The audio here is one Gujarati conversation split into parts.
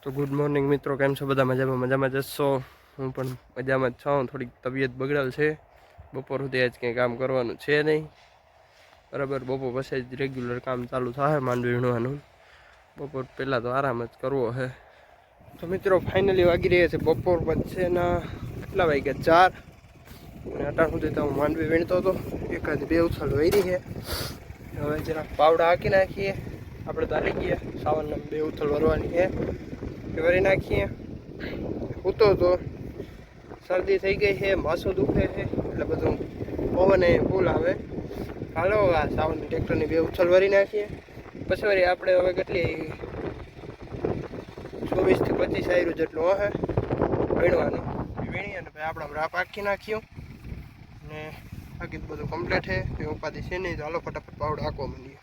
તો ગુડ મોર્નિંગ મિત્રો, કેમ છો બધા? મજામાં જશો? હું પણ મજામાં જ છું. થોડીક તબિયત બગડેલ છે. બપોર સુધી આજ કંઈ કામ કરવાનું છે નહીં, બરાબર. બપોર પછી જ રેગ્યુલર કામ ચાલુ થાય માંડવી વીણવાનું. બપોર પહેલાં તો આરામ જ કરવો છે. તો મિત્રો ફાઇનલી વાગી રહ્યા છે બપોર વચ્ચેના કેટલા વાગ્યા 4, અને અટાણ સુધી તો હું માંડવી વીણતો હતો. એકાદ બે ઉછાળ વહી છે. હવે જરાક પાવડા હાંકી નાખીએ. આપણે તો હાલી ગયા સાવનના 2 ઉથલ વરવાની છે, એ વરી નાખીએ. ઉતો તો શરદી થઈ ગઈ છે, માથું દુખે છે, એટલે બધું પવન એ ફૂલ આવે. હાલો આ સાવન ટ્રેક્ટરની 2 ઉથલ વરી નાખીએ. પછી વળી આપણે હવે કેટલી 24 થી 25 આયરું જેટલું હશે વીણવાનું. વીણી અને પછી આપણે રાપ આખી નાખ્યું ને બાકી બધું કમ્પ્લીટ છે. એ ઉપાધિ છે નહીં. તો હાલો ફટાફટ પાવડા હાંકવા માંડીએ.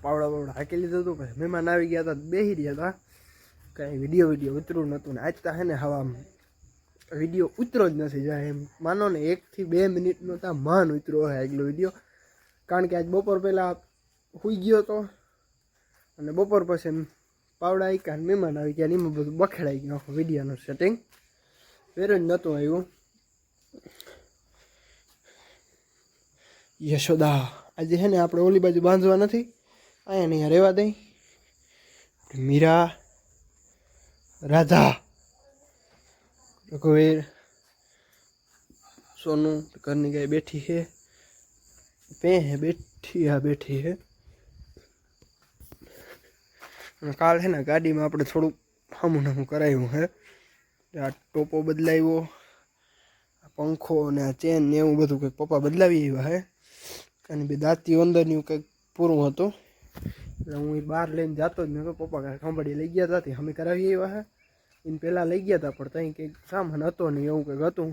પાવડા હાંકી લીધું હતું. પછી મહેમાન આવી ગયા હતા, બેસી રહ્યા હતા. કાંઈ વિડીયો ઉતરવું નહોતું ને આજ તો હે ને હવા વિડીયો ઉતરો જ નથી જાય એમ માનો ને. 1 થી 2 મિનિટનો તો માન ઉતરો હોય આગલો વિડીયો. કારણ કે આજ બપોર પહેલાં સૂઈ ગયો હતો અને બપોર પછી પાવડા આઈકા મહેમાન આવી ગયા. એમાં બધું બખેડાઈ ગયું આખું વિડીયોનું સેટિંગ. વેરો જ નહોતું આવ્યું. યશોદા આજે છે ને આપણે ઓલી બાજુ બાંધવા નથી, અહીંયા નહીં રહેવા દઈ. મીરા, રાધા, રઘુવીર, સોનું ઘરની ગાય બેઠી છે. બેઠી છે. અને કાલ છે ને ગાડીમાં આપણે થોડુંક હમું કરાવ્યું છે. આ ટોપો બદલાવ્યો, પંખો અને આ ચેન ને એવું બધું કંઈક પપ્પા બદલાવી આવ્યા છે. અને બે દાંતી અંદરનું કંઈક પૂરું હતું, એટલે હું એ બહાર લઈને જતો જ નહોતો. પપ્પા કાંઈ ખંભાળી લઈ ગયા હતા, અમે કરાવી આવ્યા છે. એને પહેલાં લઈ ગયા હતા, પણ ત્યાં કંઈક સામાન હતો નહીં, એવું કંઈક હતું.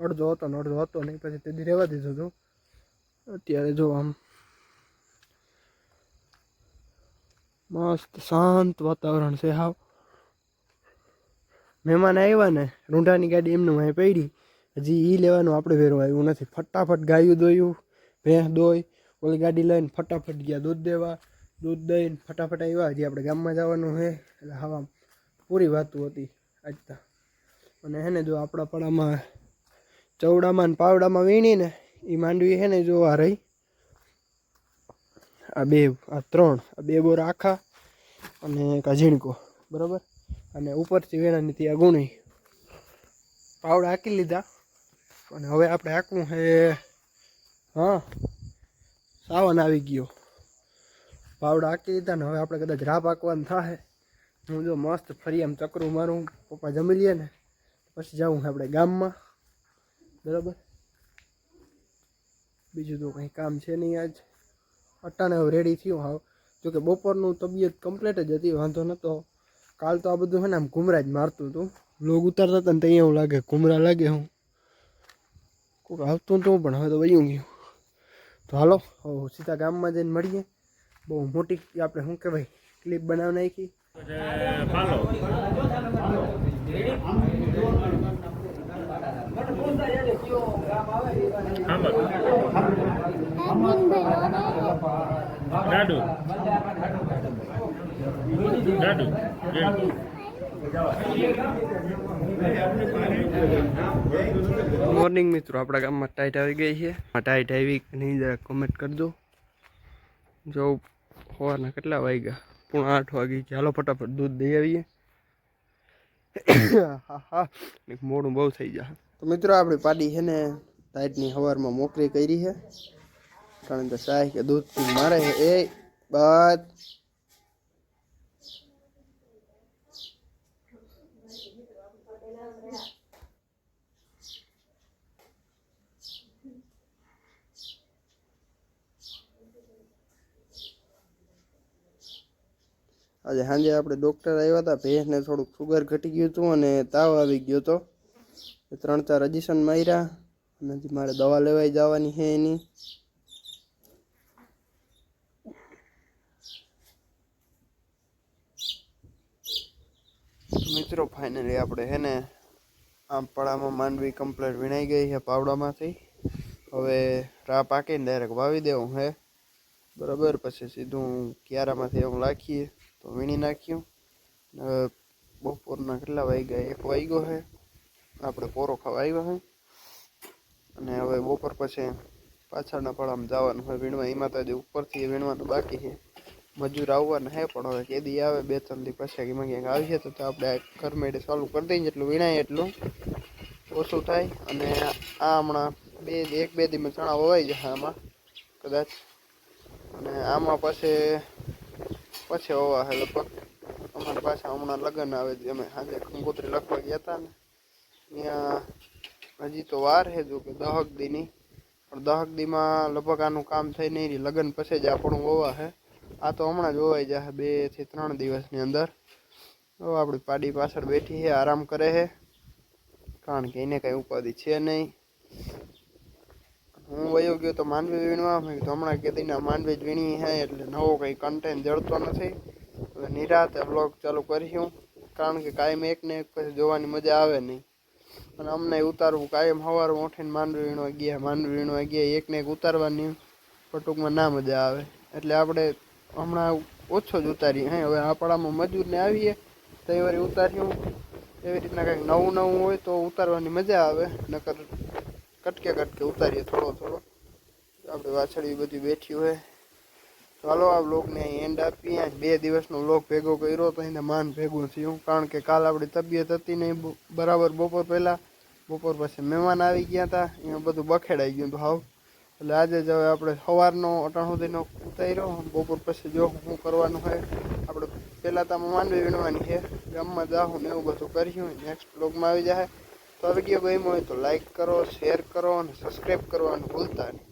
અડધો હતો ને અડધો હતો નહીં. પછી તેથી રહેવા દીધું હતું. અત્યારે જો આમ મસ્ત શાંત વાતાવરણ છે હાવ. મહેમાન આવ્યા ને રૂંઢાની ગાડી એમને અહીં પડી. હજી એ લેવાનું આપણે વેરો આવ્યું નથી. ફટાફટ ગાયું દોયું, ભેંસ દોઈ, ઓલી ગાડી લઈને ફટાફટ ગયા દૂધ દેવા. દૂધ દઈને ફટાફટ આવ્યા. હજી આપણે ગામમાં જવાનું છે, એટલે હવા પૂરી વાતું હતી આજતા. અને હે ને જો આપણા પડામાં ચવડામાં ને પાવડામાં વીણીને એ માંડવી છે ને જો આ રહી. આ 3 બોર આખા અને એક ઝીણકો, બરાબર. અને ઉપરથી વેણાની ત્યાં ગુણી પાવડા હાંકી લીધા. અને હવે આપણે હાંકવું છે. હા, સાવન આવી ગયો. પાવડા હાંકી લીધા ને હવે આપણે કદાચ રાપ હાંકવાનું થાય. હું જો મસ્ત ફરી આમ ચક્રું મારું. પપ્પા જમી લઈએ ને પછી જાઉં આપણે ગામમાં, બરાબર. બીજું તો કંઈ કામ છે નહીં આજ. અટાણે હવે રેડી થયું હાવ. જોકે બપોરનું તબિયત કમ્પ્લીટ જ હતી, વાંધો નહોતો. કાલ તો આ બધું છે ને આમ ઘૂમરા જ મારતું હતું. લોગ ઉતારતા હતા ને ત્યાં એવું લાગે ઘૂમરા લાગે. હું કોઈક આવતું હતું પણ હવે તો વયું ગયું. તો હાલો હવે સીધા ગામમાં જઈને મળીએ. બહુ મોટી આપણે શું કહેવાય ક્લિપ બનાવી નાખી. મોર્નિંગ મિત્રો, આપણા ગામમાં ટાઈટ આવી ગઈ છે. ટાઈટ આવી નહીં જરા કોમેન્ટ કરજો. જો સવારના કેટલા વાગ્યા? 7:30 વાગી ગયા. હાલો ફટાફટ દૂધ દઈ આવીએ. હા મોડું બહુ થઈ જાય. તો મિત્રો આપણી પાડી છે ને ટાઈટની સવારમાં મોકરી કરી છે, કારણ કે ચાય કે દૂધ મારે છે એ બાદ. આજે સાંજે આપણે ડૉક્ટર આવ્યા હતા, ભેંસને થોડુંક સુગર ઘટી ગયું હતું અને તાવ આવી ગયો હતો. 3-4 રજીશન માર્યા અને હજી મારે દવા લેવાઈ જવાની છે એની. મિત્રો ફાઇનલી આપણે છે ને આમ પડામાં માંડવી કમ્પ્લીટ વીણાઈ ગઈ છે પાવડામાંથી. હવે રા પાકીને ડાયરેક્ટ વાવી દેવું છે બરાબર. પછી સીધું ક્યારામાંથી એવું નાખીએ તો વીણી નાખ્યું. બપોરના કેટલા વાગ્યા? 1 વાગ્યો છે. આપણે પોરો ખાવા આવ્યા છે અને હવે બપોર પછી પાછળના પડામાં જવાનું હોય વીણવા. એમાં તો હજી ઉપરથી વીણવાનું બાકી છે. મજૂર આવવાના છે પણ હવે કેદી આવે 2-3 દી પછી એમાં ક્યાંક આવીએ તો આપણે ઘર મેળે ચાલુ કરી દઈએ. જેટલું વીણાય એટલું ઓછું થાય. અને આ હમણાં 1-2 દીમાં ચણા વવાઈ જશે આમાં કદાચ. અને આમાં પછી વવા છે લગભગ. અમારા પાછા હમણાં લગ્ન આવે છે. અમે સાંજે કંકોત્રી લખવા ગયા હતા ને ત્યાં હજી તો વાર છે જો કે 10 દીની, પણ 10 દીમાં લગભગ આનું કામ થઈ નહીં રહી. લગ્ન પછી જ આપણું વવા છે. આ તો હમણાં જ વવાઈ જશે 2 થી 3 દિવસની અંદર. તો આપણી પાડી પાછળ બેઠી છે, આરામ કરે છે, કારણ કે એને કંઈ ઉપાધિ છે નહીં. હું વયો ગયો તો માંડવી વીણવા. મેં કીધું હમણાં કેદીના માંડવી જ વીણી છે એટલે નવો કંઈ કન્ટેન્ટ જળતો નથી. હવે નિરાતે બ્લોગ ચાલુ કરીશું, કારણ કે કાયમ એક ને એક પછી જોવાની મજા આવે નહીં. અને અમને ઉતારવું કાયમ સવારમાં ઉઠીને માંડવી વીણવા ગયા એક ને એક ઉતારવાની પણ ટૂંકમાં ના મજા આવે. એટલે આપણે હમણાં ઓછો જ ઉતારીએ. હવે આપણામાં મજૂરને આવીએ તો એ વારી ઉતાર્યું. એવી રીતના કંઈક નવું હોય તો ઉતારવાની મજા આવે. નકર કટકે ઉતારીએ થોડો. આપણે વાછળી બધી બેઠી હોય. ચાલો આ બ્લોગને અહીં એન્ડ આપીએ. 2 દિવસનો બ્લોગ ભેગો કર્યો તો એને માન ભેગું થયું, કારણ કે કાલ આપણી તબિયત હતી નહીં બરાબર. બપોર પહેલાં બપોર પછી મહેમાન આવી ગયા હતા, એમાં બધું બખેડાઈ ગયું હતું હાવ. એટલે આજે જ હવે આપણે સવારનો 8 સુધીનો ઉતાર્યો. બપોર પછી જો શું કરવાનું હોય. આપણે પહેલાં તો આમાં માંડવી વીણવાની છે, ગામમાં જાઉં ને એવું બધું કર્યું. નેક્સ્ટ બ્લોગમાં આવી જાય. તો આ વિડીયો ગમ્યો હોય તો લાઈક કરો, શેર કરો અને સબસ્ક્રાઈબ કરવાનું ભૂલતા નહીં.